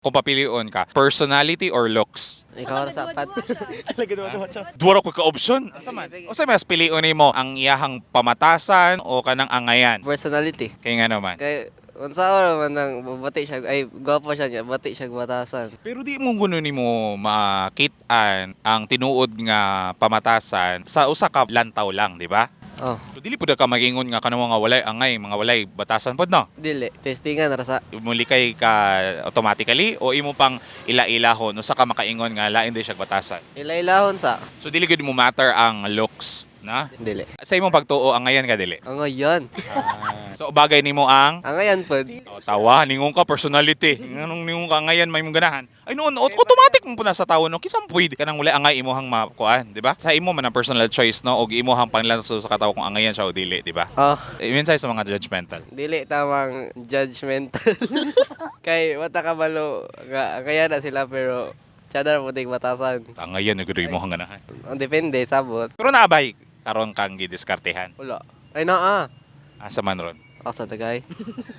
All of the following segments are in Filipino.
Kung papilion ka, personality or looks? Ikaw ra sapat. Duwara ko ka option. Asa man? sige. O sa mas pilion nimo ang iyahang pamatasan o kanang angayan? Personality. Kaya nga naman. Kay unsa oras man nang bati siya ay gwapo siya niya, bati siya batasan. Pero di mo guno nimo makit-an ang tinuod nga pamatasan sa usa ka lantaw lang, di ba? Oh, So dili pud ka magingon nga kanang mga walay angay, mga walay batasan pod no. dili. Testingan ra sa. Muli kay ka automatically o imo pang ila-ilahon usa ka makaingon nga lain di siya batasan. Ilailahon sa. So dili gud mo matter ang looks na. Dili. Sa imong pagtuo angayan ka dili. Ang ayan. So bagay nimo ang Ang ayan pod. tawa, ningon ka personality. Nganong ningon ka ngayon may mong ganahan. Ay noon, automatic mo po na sa tao no. Kisang pwede ka nang wala angay imuhang makuan, di ba? Sa imo man ang personal choice no og imuhang panglanso sa katawo kung angayan siya o dili, di ba? Oh, Minsan sa mga judgmental. dili tamang judgmental. Kay wata ka malo nga kaya na sila pero tsada mo dig batasan. Angayan na gud imuhang ganahan. Ang depende sabot. Pero naabay karon kang gidiskartehan. Wala. Ay naa. Asa man ron. Asa tagay.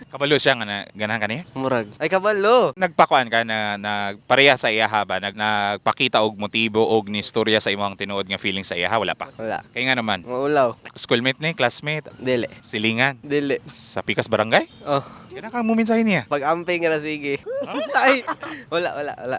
Kabalo siya nga na ganahan kaniya. Murag. Ay kabalo. Nagpakuan ka na nagpareha sa iyaha ba? Nagpakita og motibo og ni istorya sa imong tinuod nga feeling sa iyaha wala pa. Wala. Kaya nga naman, Maulaw. schoolmate ni, classmate, Dili. silingan Dili. sa Pikas Barangay. Oh, Kaya ka muminsahin niya. pag amping ra sige. Ay, wala.